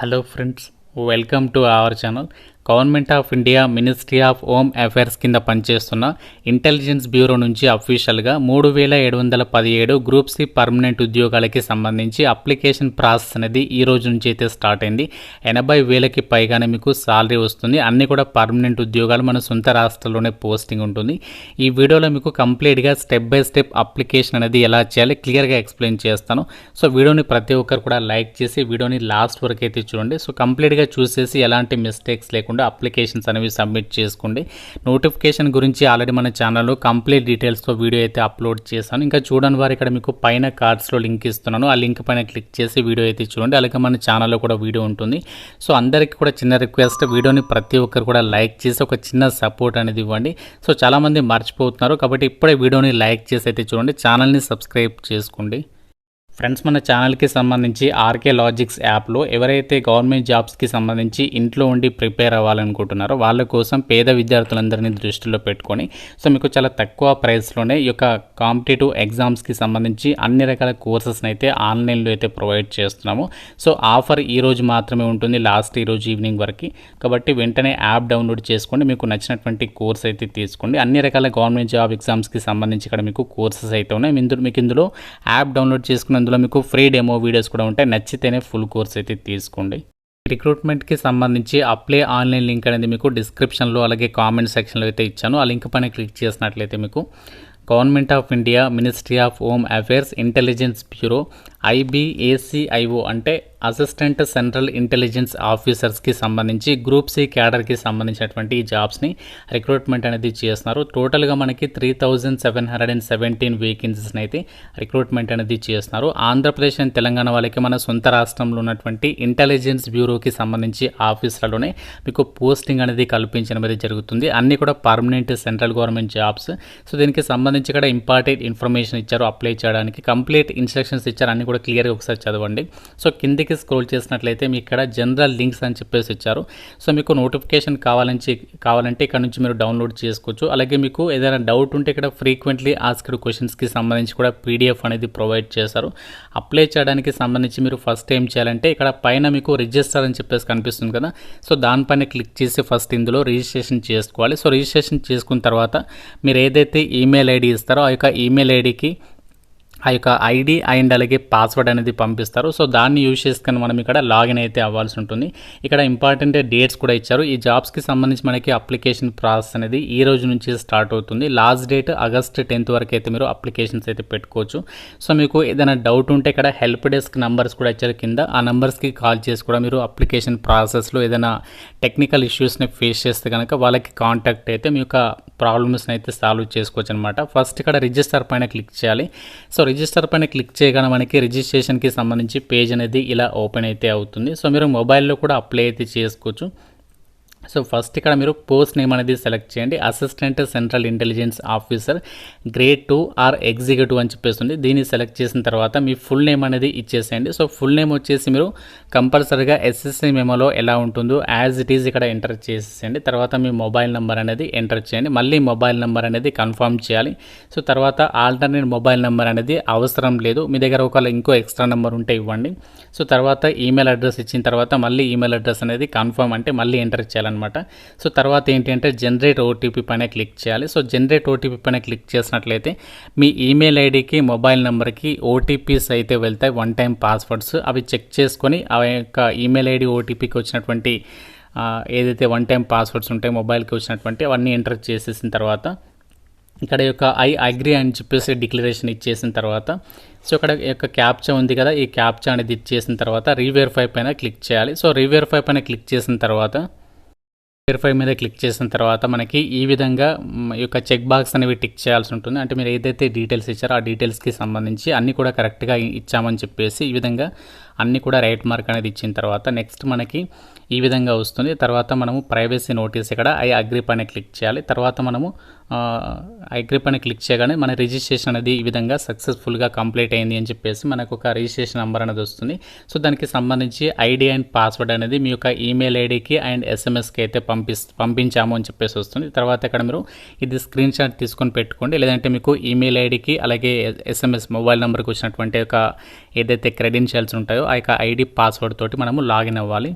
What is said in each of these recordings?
Hello friends, welcome to our channel. Government of India ministry of home affairs కింద పనిచేస్తున్న intelligence bureau నుంచి అఫీషియల్గా 3717 group C permanent ఉద్యోగాలకి సంబంధించి అప్లికేషన్ ప్రాసెస్ అనేది ఈ రోజు నుంచి అయితే స్టార్ట్ అయింది. 80,000కి పైగానే మీకు సాలరీ వస్తుంది. అన్నీ కూడా పర్మనెంట్ ఉద్యోగాలు, మన సొంత రాష్ట్రంలోనే పోస్టింగ్ ఉంటుంది. ఈ వీడియోలో మీకు కంప్లీట్గా స్టెప్ బై స్టెప్ అప్లికేషన్ అనేది ఎలా చేయాలి క్లియర్గా ఎక్స్ప్లెయిన్ చేస్తాను. సో వీడియోని ప్రతి ఒక్కరు కూడా లైక్ చేసి వీడియోని లాస్ట్ వరకు అయితే చూడండి. సో కంప్లీట్గా చూసేసి ఎలాంటి మిస్టేక్స్ లేకుండా అప్లికేషన్స్ అనేవి సబ్మిట్ చేసుకోండి. నోటిఫికేషన్ గురించి ఆల్రెడీ మన ఛానల్లో కంప్లీట్ డీటెయిల్స్తో వీడియో అయితే అప్లోడ్ చేశాను. ఇంకా చూడని వారు ఇక్కడ మీకు పైన కార్డ్స్లో లింక్ ఇస్తున్నాను. ఆ లింక్ పైన క్లిక్ చేసి వీడియో అయితే చూడండి. అలాగే మన ఛానల్లో కూడా వీడియో ఉంటుంది. సో అందరికీ కూడా చిన్న రిక్వెస్ట్, వీడియోని ప్రతి ఒక్కరు కూడా లైక్ చేసి ఒక చిన్న సపోర్ట్ అనేది ఇవ్వండి. సో చాలామంది మర్చిపోతున్నారు కాబట్టి ఇప్పుడే వీడియోని లైక్ చేసి అయితే చూడండి. ఛానల్ని సబ్స్క్రైబ్ చేసుకోండి. ఫ్రెండ్స్, మన ఛానల్కి సంబంధించి ఆర్కే లాజిక్స్ యాప్లో ఎవరైతే గవర్నమెంట్ జాబ్స్కి సంబంధించి ఇంట్లో ఉండి ప్రిపేర్ అవ్వాలనుకుంటున్నారో వాళ్ళ కోసం పేద విద్యార్థులందరినీ దృష్టిలో పెట్టుకొని సో మీకు చాలా తక్కువ ప్రైస్లోనే ఈ యొక్క కాంపిటేటివ్ ఎగ్జామ్స్కి సంబంధించి అన్ని రకాల కోర్సెస్ని అయితే ఆన్లైన్లో అయితే ప్రొవైడ్ చేస్తున్నాము. సో ఆఫర్ ఈ రోజు మాత్రమే ఉంటుంది, లాస్ట్ ఈరోజు ఈవినింగ్ వరకు. కాబట్టి వెంటనే యాప్ డౌన్లోడ్ చేసుకోండి, మీకు నచ్చినటువంటి కోర్స్ అయితే తీసుకోండి. అన్ని రకాల గవర్నమెంట్ జాబ్ ఎగ్జామ్స్కి సంబంధించి ఇక్కడ మీకు కోర్సెస్ అయితే ఉన్నాయి. మీకు ఇందులో యాప్ డౌన్లోడ్ చేసుకున్న అందులో మీకు ఫ్రీ డెమో వీడియోస్ కూడా ఉంటాయి. నచ్చితేనే ఫుల్ కోర్స్ అయితే తీసుకోండి. రిక్రూట్మెంట్కి సంబంధించి అప్లై ఆన్లైన్ లింక్ అనేది మీకు డిస్క్రిప్షన్లో అలాగే కామెంట్ సెక్షన్లో అయితే ఇచ్చాను. ఆ లింక్ పైన క్లిక్ చేసినట్లయితే మీకు government of India ministry of home affairs intelligence bureau IBACIO అంటే అసిస్టెంట్ సెంట్రల్ ఇంటెలిజెన్స్ ఆఫీసర్స్కి సంబంధించి గ్రూప్ సి క్యాడర్కి సంబంధించినటువంటి ఈ జాబ్స్ని రిక్రూట్మెంట్ అనేది చేస్తున్నారు. టోటల్గా మనకి 3717 వేకెన్సీస్ని అయితే రిక్రూట్మెంట్ అనేది చేస్తున్నారు. ఆంధ్రప్రదేశ్ అండ్ తెలంగాణ వాళ్ళకి మన సొంత రాష్ట్రంలో ఉన్నటువంటి ఇంటెలిజెన్స్ బ్యూరోకి సంబంధించి ఆఫీసులలోనే మీకు పోస్టింగ్ అనేది కల్పించడం అనేది జరుగుతుంది. అన్నీ కూడా permanent central government jobs. So దీనికి సంబంధించి ఇక్కడ ఇంపార్టెంట్ ఇన్ఫర్మేషన్ ఇచ్చారు. అప్లై చేయడానికి కంప్లీట్ ఇన్స్ట్రక్షన్స్ ఇచ్చారు. అన్నీ కూడా క్లియర్గా ఒకసారి చదవండి. సో కిందికి స్క్రోల్ చేసినట్లయితే మీకు ఇక్కడ జనరల్ లింక్స్ అని చెప్పేసి ఇచ్చారు. సో మీకు నోటిఫికేషన్ కావాలంటే ఇక్కడ నుంచి మీరు డౌన్లోడ్ చేసుకోవచ్చు. అలాగే మీకు ఏదైనా డౌట్ ఉంటే ఇక్కడ ఫ్రీక్వెంట్లీ ఆస్క్డ్ క్వశ్చన్స్కి సంబంధించి కూడా PDF అనేది ప్రొవైడ్ చేశారు. అప్లై చేయడానికి సంబంధించి మీరు ఫస్ట్ ఏం చేయాలంటే ఇక్కడ పైన మీకు రిజిస్టర్ అని చెప్పేసి కనిపిస్తుంది కదా, సో దానిపైన క్లిక్ చేసి ఫస్ట్ ఇందులో రిజిస్ట్రేషన్ చేసుకోవాలి. సో రిజిస్ట్రేషన్ చేసుకున్న తర్వాత మీరు ఏదైతే ఈమెయిల్ ఐడి ఇస్తారో ఆ యొక్క ఈమెయిల్ ఐడికి ఆ యొక్క ఐడి అండ్ అలాగే పాస్వర్డ్ అనేది పంపిస్తారు. సో దాన్ని యూజ్ చేసుకొని మనం ఇక్కడ లాగిన్ అయితే అవ్వాల్సి ఉంటుంది. ఇక్కడ ఇంపార్టెంట్ డేట్స్ కూడా ఇచ్చారు. ఈ జాబ్స్కి సంబంధించి మనకి అప్లికేషన్ ప్రాసెస్ అనేది ఈ రోజు నుంచి స్టార్ట్ అవుతుంది. లాస్ట్ డేట్ ఆగస్ట్ 10th వరకు అయితే మీరు అప్లికేషన్స్ అయితే పెట్టుకోవచ్చు. సో మీకు ఏదైనా డౌట్ ఉంటే ఇక్కడ హెల్ప్ డెస్క్ నంబర్స్ కూడా ఇచ్చారు కింద. ఆ నంబర్స్కి కాల్ చేసి కూడా మీరు అప్లికేషన్ ప్రాసెస్లో ఏదైనా టెక్నికల్ ఇష్యూస్ని ఫేస్ చేస్తే కనుక వాళ్ళకి కాంటాక్ట్ అయితే మీ యొక్క ప్రాబ్లమ్స్ని అయితే సాల్వ్ చేసుకోవచ్చు అనమాట. ఫస్ట్ ఇక్కడ రిజిస్టర్ పైన క్లిక్ చేయాలి. సో రిజిస్టర్ పైన క్లిక్ చేయగానే మనకి రిజిస్ట్రేషన్కి సంబంధించి పేజ్ అనేది ఇలా ఓపెన్ అయితే అవుతుంది. సో మీరు మొబైల్లో కూడా అప్లై అయితే చేసుకోవచ్చు. సో ఫస్ట్ ఇక్కడ మీరు పోస్ట్ నేమ్ అనేది సెలెక్ట్ చేయండి. Assistant central intelligence officer grade 2 or executive అని చెప్పేస్తుంది. దీన్ని సెలెక్ట్ చేసిన తర్వాత మీ ఫుల్ నేమ్ అనేది ఇచ్చేసేయండి. సో ఫుల్ నేమ్ వచ్చేసి మీరు కంపల్సరీగా SSC మెమోలో ఎలా ఉంటుందో యాజ్ ఇట్ ఈజ్ ఇక్కడ ఎంటర్ చేసేయండి. తర్వాత మీ మొబైల్ నెంబర్ అనేది ఎంటర్ చేయండి. మళ్ళీ మొబైల్ నెంబర్ అనేది కన్ఫర్మ్ చేయాలి. సో తర్వాత ఆల్టర్నేట్ మొబైల్ నెంబర్ అనేది అవసరం లేదు. మీ దగ్గర ఒకవేళ ఇంకో ఎక్స్ట్రా నెంబర్ ఉంటే ఇవ్వండి. సో తర్వాత ఈమెయిల్ అడ్రస్ ఇచ్చిన తర్వాత మళ్ళీ ఈమెయిల్ అడ్రస్ అనేది కన్ఫర్మ్ అంటే మళ్ళీ ఎంటర్ చేయాలన్నమాట. సో తర్వాత ఏంటి అంటే జనరేట్ OTP పైన క్లిక్ చేయాలి. సో జనరేట్ OTP పైన క్లిక్ చేసినట్లయితే మీ ఈమెయిల్ ఐడికి మొబైల్ నెంబర్కి OTPs అయితే వెళ్తాయి, 1 టైం పాస్వర్డ్స్. అవి చెక్ చేసుకొని ఆ యొక్క ఈమెయిల్ ఐడి OTPకి వచ్చినటువంటి ఏదైతే 1 టైం పాస్వర్డ్స్ ఉంటాయో మొబైల్కి వచ్చినటువంటి అవన్నీ ఎంటర్ చేసేసిన తర్వాత ఇక్కడ యొక్క ఐ అగ్రీ అని చెప్పేసి డిక్లరేషన్ ఇచ్చేసిన తర్వాత సో ఇక్కడ యొక్క క్యాప్చా ఉంది కదా, ఈ క్యాప్చా అనేది ఇచ్చేసిన తర్వాత రీవెరిఫై పైన క్లిక్ చేయాలి. సో రీవెరిఫై పైన క్లిక్ చేసిన తర్వాత వెరిఫై మీద క్లిక్ చేసిన తర్వాత మనకి ఈ విధంగా ఈ యొక్క చెక్ బాక్స్ అనేవి టిక్ చేయాల్సి ఉంటుంది. అంటే మీరు ఏదైతే డీటెయిల్స్ ఇచ్చారో ఆ డీటెయిల్స్కి సంబంధించి అన్నీ కూడా కరెక్ట్గా ఇచ్చామని చెప్పేసి ఈ విధంగా అన్నీ కూడా రైట్ మార్క్ అనేది ఇచ్చిన తర్వాత నెక్స్ట్ మనకి ఈ విధంగా వస్తుంది. తర్వాత మనము ప్రైవసీ నోటీస్ ఇక్కడ ఐ అగ్రీ పైన క్లిక్ చేయాలి. తర్వాత మనము అగ్రీ పైన క్లిక్ చేయగానే మన రిజిస్ట్రేషన్ అనేది ఈ విధంగా సక్సెస్ఫుల్గా కంప్లీట్ అయింది అని చెప్పేసి మనకు ఒక రిజిస్ట్రేషన్ నెంబర్ అనేది వస్తుంది. సో దానికి సంబంధించి ఐడి అండ్ పాస్వర్డ్ అనేది మీ యొక్క ఈమెయిల్ ఐడికి అండ్ SMSకి అయితే పంపించాము అని చెప్పేసి వస్తుంది. తర్వాత ఇక్కడ మీరు ఇది స్క్రీన్ షాట్ తీసుకొని పెట్టుకోండి. లేదంటే మీకు ఈమెయిల్ ఐడికి అలాగే SMS మొబైల్ నెంబర్కి వచ్చినటువంటి ఒక ఏదైతే క్రెడెన్షియల్స్ ఉంటాయో ఆ యొక్క ఐడి పాస్వర్డ్ తోటి మనము లాగిన్ అవ్వాలి.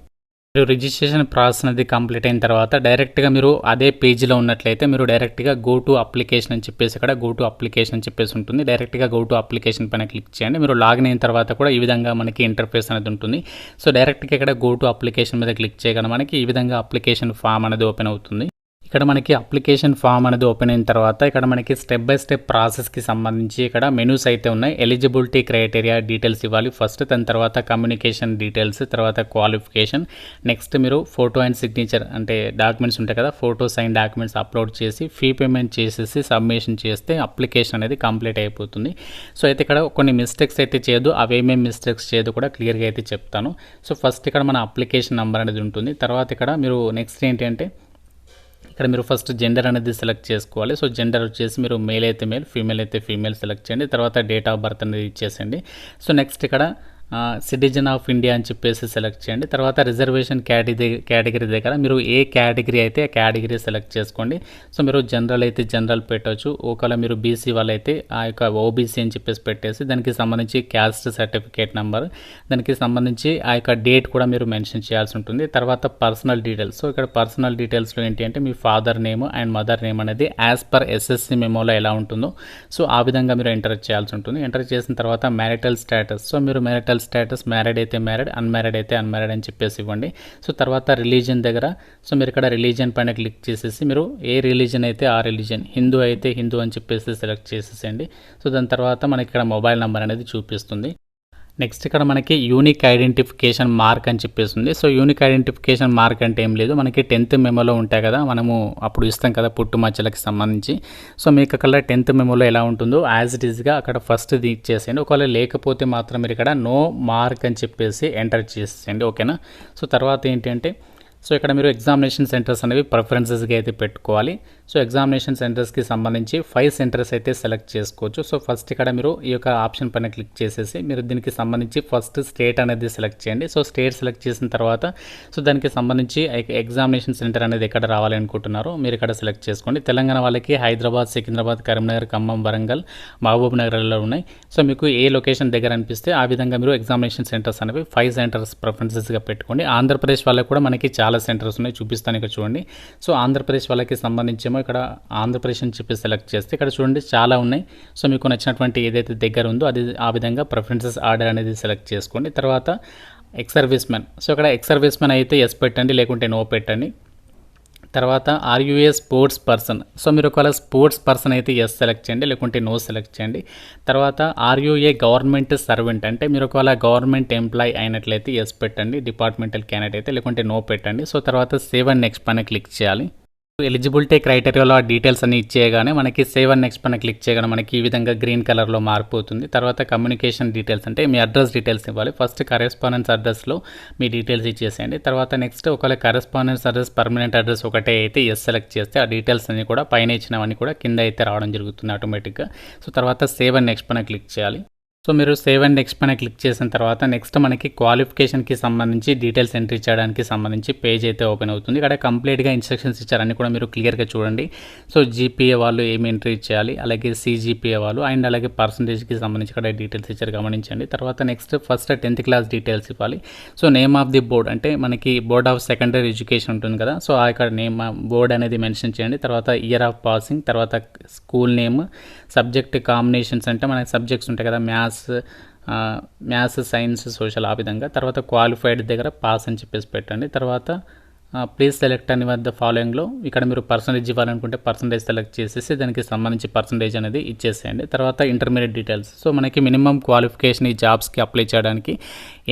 మీరు రిజిస్ట్రేషన్ ప్రాసెస్ అనేది కంప్లీట్ అయిన తర్వాత డైరెక్ట్గా మీరు అదే పేజీలో ఉన్నట్లయితే మీరు డైరెక్ట్గా గో టు అప్లికేషన్ అని చెప్పేసి ఇక్కడ గో టు అప్లికేషన్ అని చెప్పేసి ఉంటుంది. డైరెక్ట్గా గో టు అప్లికేషన్ పైన క్లిక్ చేయండి. మీరు లాగిన్ అయిన తర్వాత కూడా ఈ విధంగా మనకి ఇంటర్ఫేస్ అనేది ఉంటుంది. సో డైరెక్ట్గా ఇక్కడ గో టు అప్లికేషన్ మీద క్లిక్ చేయగానే మనకి ఈ విధంగా అప్లికేషన్ ఫామ్ అనేది ఓపెన్ అవుతుంది. ఇక్కడ మనకి అప్లికేషన్ ఫామ్ అనేది ఓపెన్ అయిన తర్వాత ఇక్కడ మనకి స్టెప్ బై స్టెప్ ప్రాసెస్కి సంబంధించి ఇక్కడ మెనూస్ అయితే ఉన్నాయి. ఎలిజిబిలిటీ క్రైటీరియా డీటెయిల్స్ ఇవ్వాలి ఫస్ట్, దాని తర్వాత కమ్యూనికేషన్ డీటెయిల్స్, తర్వాత క్వాలిఫికేషన్, నెక్స్ట్ మీరు ఫోటో అండ్ సిగ్నేచర్ అంటే డాక్యుమెంట్స్ ఉంటాయి కదా, ఫోటో సైన్ డాక్యుమెంట్స్ అప్లోడ్ చేసి ఫీ పేమెంట్ చేసేసి సబ్మిషన్ చేస్తే అప్లికేషన్ అనేది కంప్లీట్ అయిపోతుంది. సో అయితే ఇక్కడ కొన్ని మిస్టేక్స్ అయితే చేయదు, అవేమేమి మిస్టేక్స్ చేయదు కూడా క్లియర్గా అయితే చెప్తాను. సో ఫస్ట్ ఇక్కడ మన అప్లికేషన్ నెంబర్ అనేది ఉంటుంది. తర్వాత ఇక్కడ మీరు నెక్స్ట్ ఏంటంటే ఇక్కడ మీరు ఫస్ట్ జెండర్ అనేది సెలెక్ట్ చేసుకోవాలి. సో జెండర్ వచ్చేసి మీరు మేల్ అయితే మేల్, ఫీమేల్ అయితే ఫీమేల్ సెలెక్ట్ చేయండి. తర్వాత డేట్ ఆఫ్ బర్త్ అనేది ఇచ్చేసండి. సో నెక్స్ట్ ఇక్కడ సిటిజన్ ఆఫ్ ఇండియా అని చెప్పేసి సెలెక్ట్ చేయండి. తర్వాత రిజర్వేషన్ కేటగిరీ దగ్గర మీరు ఏ కేటగిరీ అయితే ఆ కేటగిరీ సెలెక్ట్ చేసుకోండి. సో మీరు జనరల్ అయితే జనరల్ పెట్టవచ్చు. ఒకవేళ మీరు బీసీ వాళ్ళైతే ఆ యొక్క ఓబీసీ అని చెప్పేసి పెట్టేసి దానికి సంబంధించి క్యాస్ట్ సర్టిఫికేట్ నెంబర్, దానికి సంబంధించి ఆ యొక్క డేట్ కూడా మీరు మెన్షన్ చేయాల్సి ఉంటుంది. తర్వాత పర్సనల్ డీటెయిల్స్. సో ఇక్కడ పర్సనల్ డీటెయిల్స్లో ఏంటి అంటే మీ father name and mother name అనేది యాజ్ పర్ ఎస్ఎస్సి మెమోలో ఎలా ఉంటుందో సో ఆ విధంగా మీరు ఎంటర్ చేయాల్సి ఉంటుంది. ఎంటర్ చేసిన తర్వాత మ్యారిటల్ స్టేటస్. సో మీరు మ్యారిటల్ స్టేటస్ మ్యారీడ్ అయితే మ్యారీడ్, అన్మ్యారీడ్ అయితే అన్మ్యారీడ్ అని చెప్పేసి ఇవ్వండి. సో తర్వాత రిలీజన్ దగ్గర సో మీరు ఇక్కడ రిలీజన్ పైన క్లిక్ చేసేసి మీరు ఏ రిలీజన్ అయితే ఆ రిలీజన్, హిందూ అయితే హిందూ అని చెప్పేసి సెలెక్ట్ చేసేసేయండి. సో దాని తర్వాత మనకి ఇక్కడ మొబైల్ నెంబర్ అనేది చూపిస్తుంది. నెక్స్ట్ ఇక్కడ మనకి యూనిక్ ఐడెంటిఫికేషన్ మార్క్ అని చెప్పేసి ఉంది. సో యూనిక్ ఐడెంటిఫికేషన్ మార్క్ అంటే ఏం లేదు, మనకి 10th మెమోలో ఉంటాయి కదా, మనము అప్పుడు ఇస్తాం కదా పుట్టుమచ్చలకి సంబంధించి. సో మీకు అక్కడ 10th మెమోలో ఎలా ఉంటుందో యాజ్ ఇట్ ఈస్గా అక్కడ ఫస్ట్ ఇది ఇచ్చేసేయండి. ఒకవేళ లేకపోతే మాత్రం మీరు ఇక్కడ నో మార్క్ అని చెప్పేసి ఎంటర్ చేసేయండి. ఓకేనా. సో తర్వాత ఏంటంటే సో ఇక్కడ మీరు ఎగ్జామినేషన్ సెంటర్స్ అనేవి ప్రిఫరెన్సెస్గా అయితే పెట్టుకోవాలి. సో ఎగ్జామినేషన్ సెంటర్స్కి సంబంధించి 5 సెంటర్స్ అయితే సెలెక్ట్ చేసుకోవచ్చు. సో ఫస్ట్ ఇక్కడ మీరు ఈ యొక్క ఆప్షన్ పైన క్లిక్ చేసేసి మీరు దీనికి సంబంధించి ఫస్ట్ స్టేట్ అనేది సెలెక్ట్ చేయండి. సో స్టేట్ సెలెక్ట్ చేసిన తర్వాత సో దానికి సంబంధించి ఎగ్జామినేషన్ సెంటర్ అనేది ఎక్కడ రావాలి అనుకుంటున్నారో మీరు ఇక్కడ సెలెక్ట్ చేసుకోండి. తెలంగాణ వాళ్ళకి హైదరాబాద్, సికింద్రాబాద్, కరీంనగర్, ఖమ్మం, వరంగల్, మహబూబ్ నగర్లో ఉన్నాయి. సో మీకు ఏ లొకేషన్ దగ్గర అనిపిస్తే ఆ విధంగా మీరు ఎగ్జామినేషన్ సెంటర్స్ అనేవి 5 సెంటర్స్ ప్రిఫరెన్సెస్గా పెట్టుకోండి. ఆంధ్రప్రదేశ్ వాళ్ళకి కూడా మనకి చాలా సెంటర్స్ ఉన్నాయి, చూపిస్తాను ఇక్కడ చూడండి. సో ఆంధ్రప్రదేశ్ వాళ్ళకి సంబంధించి ఇక్కడ ఆంధ్రప్రదేశ్ అని చెప్పి సెలెక్ట్ చేస్తే ఇక్కడ చూడండి చాలా ఉన్నాయి. సో మీకు నచ్చినటువంటి ఏదైతే దగ్గర ఉందో అది ఆ విధంగా ప్రిఫరెన్సెస్ ఆర్డర్ అనేది సెలెక్ట్ చేసుకోండి. తర్వాత ఎక్స్ సర్వీస్ మ్యాన్. సో ఇక్కడ ఎక్స్ సర్వీస్ మ్యాన్ అయితే ఎస్ పెట్టండి, లేకుంటే నో పెట్టండి. తర్వాత ఆర్యూఏ స్పోర్ట్స్ పర్సన్. సో మీరు ఒకవేళ స్పోర్ట్స్ పర్సన్ అయితే ఎస్ సెలెక్ట్ చేయండి, లేకుంటే నో సెలెక్ట్ చేయండి. తర్వాత ఆర్యూఏ గవర్నమెంట్ సర్వెంట్ అంటే మీరు ఒకవేళ గవర్నమెంట్ ఎంప్లాయ్ అయినట్లయితే ఎస్ పెట్టండి, డిపార్ట్మెంటల్ క్యాండిడేట్ అయితే, లేకుంటే నో పెట్టండి. సో తర్వాత సేవ్ అండ్ నెక్స్ట్ పైన క్లిక్ చేయాలి. ఎలిజిబిలిటీ క్రైటీరియాలో ఆ డీటెయిల్స్ అన్ని ఇచ్చేయగానే మనకి సేవ్ అండ్ నెక్స్ట్ పైన క్లిక్ చేయగానే మనకి ఈ విధంగా గ్రీన్ కలర్లో మారిపోతుంది. తర్వాత కమ్యూనికేషన్ డీటెయిల్స్ అంటే మీ అడ్రస్ డీటెయిల్స్ ఇవ్వాలి. ఫస్ట్ కరెస్పాండెన్స్ అడ్రస్లో మీ డీటెయిల్స్ ఇచ్చేసేయండి. తర్వాత నెక్స్ట్ ఒకవేళ కరెస్పాండెన్స్ అడ్రస్ పర్మనెంట్ అడ్రస్ ఒకటే అయితే ఎస్ సెలెక్ట్ చేస్తే ఆ డీటెయిల్స్ అన్ని కూడా పైన ఇచ్చినవన్నీ కూడా కింద అయితే రావడం జరుగుతుంది ఆటోమేటిక్గా. సో తర్వాత సేవ్ అండ్ నెక్స్ట్ పైన క్లిక్ చేయాలి. సో మీరు సేవ్ అండ్ నెక్స్ట్ పైన క్లిక్ చేసిన తర్వాత నెక్స్ట్ మనకి క్వాలిఫికేషన్కి సంబంధించి డీటెయిల్స్ ఎంట్రీ చేయడానికి సంబంధించి పేజ్ అయితే ఓపెన్ అవుతుంది. ఇక్కడ కంప్లీట్గా ఇన్స్ట్రక్షన్స్ ఇచ్చారని కూడా మీరు క్లియర్గా చూడండి. సో జీపీఏ వాళ్ళు ఏమి ఎంట్రీ చేయాలి, అలాగే సిజిపిఏ వాళ్ళు అండ్ అలాగే పర్సంటేజ్కి సంబంధించి ఇక్కడ డీటెయిల్స్ ఇచ్చారు గమనించండి. తర్వాత next first 10th class details ఇవ్వాలి. So name of the board అంటే మనకి బోర్డ్ ఆఫ్ సెకండరీ ఎడ్యుకేషన్ ఉంటుంది కదా, సో ఆ ఇక్కడ నేమ్ బోర్డ్ అనేది మెన్షన్ చేయండి. తర్వాత ఇయర్ ఆఫ్ పాసింగ్, తర్వాత స్కూల్ నేమ్, సబ్జెక్ట్ కాంబినేషన్స్ అంటే మనకి సబ్జెక్ట్స్ ఉంటాయి కదా, మ్యాథ్స్, సైన్స్, సోషల్ ఆ విధంగా. తర్వాత క్వాలిఫైడ్ దగ్గర పాస్ అని చెప్పేసి పెట్టండి. తర్వాత ప్లీజ్ సెలెక్ట్ అని వద్ద ఫాలోయింగ్లో ఇక్కడ మీరు పర్సంటేజ్ ఇవ్వాలనుకుంటే పర్సంటేజ్ సెలెక్ట్ చేసేసి దానికి సంబంధించి పర్సంటేజ్ అనేది ఇచ్చేసేయండి. తర్వాత ఇంటర్మీడియట్ డీటెయిల్స్. సో మనకి మినిమం క్వాలిఫికేషన్ ఈ జాబ్స్కి అప్లై చేయడానికి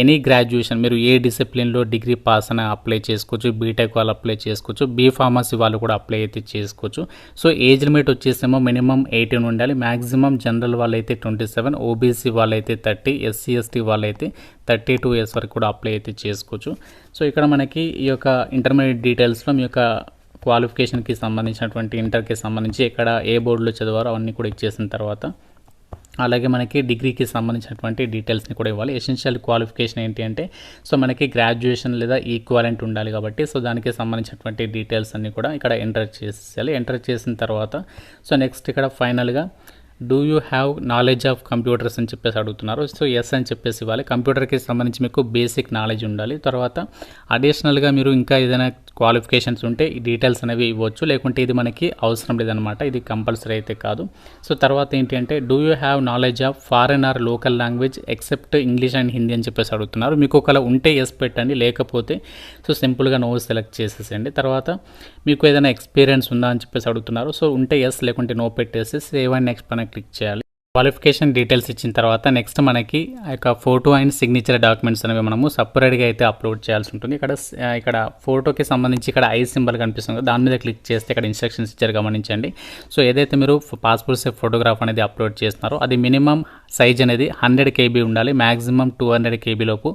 ఎనీ గ్రాడ్యుయేషన్ మీరు ఏ డిసిప్లిన్లో డిగ్రీ పాస్ అని అప్లై చేసుకోవచ్చు, బీటెక్ వాళ్ళు అప్లై చేసుకోవచ్చు, బీ ఫార్మసీ వాళ్ళు కూడా అప్లై అయితే చేసుకోవచ్చు. సో ఏజ్ లిమిట్ వచ్చేసేమో మినిమం 18 ఉండాలి, మ్యాక్సిమం జనరల్ వాళ్ళైతే 27, ఓబీసీ వాళ్ళైతే 30, ఎస్సీ ఎస్టీ వాళ్ళైతే 32 ఇయర్స్ వరకు కూడా అప్లై అయితే చేసుకోవచ్చు. సో ఇక్కడ మనకి ఈ యొక్క ఇంటర్మీడియట్ డీటెయిల్స్లో మీ యొక్క క్వాలిఫికేషన్కి సంబంధించినటువంటి ఇంటర్కి సంబంధించి ఇక్కడ ఏ బోర్డులో చదివారో అవన్నీ కూడా ఇచ్చేసిన తర్వాత అలాగే మనకి డిగ్రీకి సంబంధించినటువంటి డీటెయిల్స్ని కూడా ఇవ్వాలి. ఎసెన్షియల్ క్వాలిఫికేషన్ ఏంటి అంటే సో మనకి గ్రాడ్యుయేషన్ లేదా ఈక్వాలెంట్ ఉండాలి కాబట్టి సో దానికి సంబంధించినటువంటి డీటెయిల్స్ అన్నీ కూడా ఇక్కడ ఎంటర్ చేసేయాలి. ఎంటర్ చేసిన తర్వాత సో నెక్స్ట్ ఇక్కడ ఫైనల్గా do you have knowledge of computers అని చెప్పేసి అడుగుతున్నారు. సో ఎస్ అని చెప్పేసి ఇవ్వాలి. కంప్యూటర్కి సంబంధించి మీకు బేసిక్ నాలెడ్జ్ ఉండాలి. తర్వాత అడిషనల్గా మీరు ఇంకా ఏదైనా క్వాలిఫికేషన్స్ ఉంటే ఈ డీటెయిల్స్ అనేవి ఇవ్వచ్చు, లేకుంటే ఇది మనకి అవసరం లేదనమాట, ఇది కంపల్సరీ అయితే కాదు. సో తర్వాత ఏంటి అంటే do you have knowledge of foreign or local language except English and Hindi అని చెప్పేసి అడుగుతున్నారు. మీకు ఒకవేళ ఉంటే ఎస్ పెట్టండి, లేకపోతే సో సింపుల్గా నో సెలెక్ట్ చేసేసేయండి. తర్వాత మీకు ఏదైనా ఎక్స్పీరియన్స్ ఉందా అని చెప్పేసి అడుగుతున్నారు. సో ఉంటే ఎస్, లేకుంటే నో పెట్టేసి సేవ్ అండ్ నెక్స్ట్ పైన క్లిక్ చేయాలి. క్వాలిఫికేషన్ డీటెయిల్స్ ఇచ్చిన తర్వాత నెక్స్ట్ మనకి ఆ యొక్క ఫోటో అండ్ సిగ్నేచర్ డాక్యుమెంట్స్ అనేవి మనము సపరేట్గా అయితే అప్లోడ్ చేయాల్సి ఉంటుంది. ఇక్కడ ఫోటోకి సంబంధించి ఇక్కడ ఐ సింబల్ కనిపిస్తుంది కదా, దాని మీద క్లిక్ చేస్తే ఇక్కడ ఇన్స్ట్రక్షన్స్ ఇచ్చారు, గమనించండి. సో ఏదైతే మీరు పాస్పోర్ట్ సైజ్ ఫోటోగ్రాఫ్ అనేది అప్లోడ్ చేస్తున్నారో అది మినిమం సైజ్ అనేది 100 KB ఉండాలి, మ్యాక్సిమం 200 KB లోపు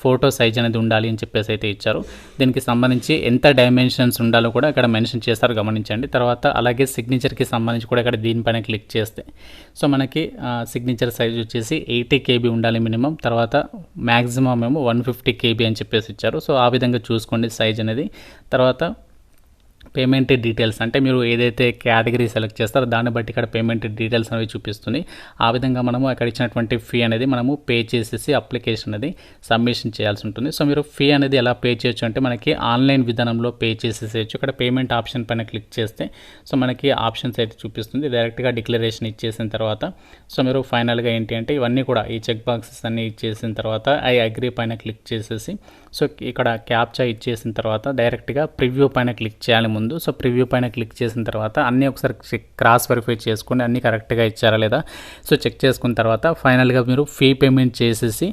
ఫోటో సైజ్ అనేది ఉండాలి అని చెప్పేసి అయితే ఇచ్చారు. దీనికి సంబంధించి ఎంత డైమెన్షన్స్ ఉండాలో కూడా ఇక్కడ మెన్షన్ చేస్తారు, గమనించండి. తర్వాత అలాగే సిగ్నేచర్కి సంబంధించి కూడా ఇక్కడ దీనిపైన క్లిక్ చేస్తే సో మనకి సిగ్నేచర్ సైజ్ వచ్చేసి 80 KB ఉండాలి మినిమం, తర్వాత మ్యాక్సిమం ఏమో 150 KB అని చెప్పేసి ఇచ్చారు. సో ఆ విధంగా చూసుకోండి సైజ్ అనేది. తర్వాత పేమెంట్ డీటెయిల్స్ అంటే మీరు ఏదైతే కేటగిరీ సెలెక్ట్ చేస్తారో దాన్ని బట్టి ఇక్కడ పేమెంట్ డీటెయిల్స్ అనేవి చూపిస్తుంది. ఆ విధంగా మనము అక్కడ ఇచ్చినటువంటి ఫీ అనేది మనము పే చేసేసి అప్లికేషన్ అనేది సబ్మిషన్ చేయాల్సి ఉంటుంది. సో మీరు ఫీ అనేది ఎలా పే చేయొచ్చు అంటే మనకి ఆన్లైన్ విధానంలో పే చేసేసేయచ్చు. ఇక్కడ పేమెంట్ ఆప్షన్ పైన క్లిక్ చేస్తే సో మనకి ఆప్షన్స్ అయితే చూపిస్తుంది. డైరెక్ట్గా డిక్లరేషన్ ఇచ్చేసిన తర్వాత సో మీరు ఫైనల్గా ఏంటి అంటే ఇవన్నీ కూడా ఈ చెక్ బాక్సెస్ అన్నీ ఇచ్చేసిన తర్వాత ఐ అగ్రీ పైన క్లిక్ చేసేసి సో ఇక్కడ క్యాప్చా ఇచ్చేసిన తర్వాత డైరెక్ట్గా ప్రివ్యూ పైన క్లిక్ చేయాలి ముందు. సో ప్రివ్యూ పైన క్లిక్ చేసిన తర్వాత అన్నీ ఒకసారి క్రాస్ వెరిఫై చేసుకోండి, అన్నీ కరెక్ట్గా ఇచ్చారా లేదా. సో చెక్ చేసుకున్న తర్వాత ఫైనల్గా మీరు ఫీ పేమెంట్ చేసేసి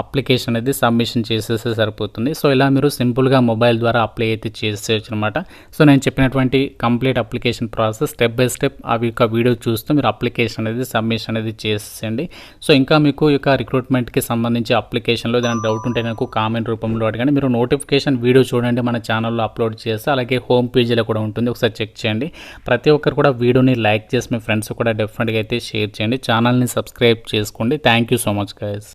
అప్లికేషన్ అనేది సబ్మిషన్ చేసేస్తే సరిపోతుంది. సో ఇలా మీరు సింపుల్గా మొబైల్ ద్వారా అప్లై అయితే చేసేయచ్చు అనమాట. సో నేను చెప్పినటువంటి complete application process step by step అవి యొక్క వీడియో చూస్తూ మీరు అప్లికేషన్ అనేది సబ్మిషన్ అనేది చేసేయండి. సో ఇంకా మీకు ఈ యొక్క రిక్రూట్మెంట్కి సంబంధించి అప్లికేషన్లో ఏదైనా డౌట్ ఉంటే నాకు కామెంట్ రూపంలో అడగండి. మీరు నోటిఫికేషన్ వీడియో చూడండి, మన ఛానల్లో అప్లోడ్ చేస్తే అలాగే హోమ్ పేజీలో కూడా ఉంటుంది, ఒకసారి చెక్ చేయండి. ప్రతి ఒక్కరు కూడా వీడియోని లైక్ చేసి మీ ఫ్రెండ్స్ కూడా డెఫినెట్గా అయితే షేర్ చేయండి. ఛానల్ని సబ్స్క్రైబ్ చేసుకోండి. Thank you so much guys.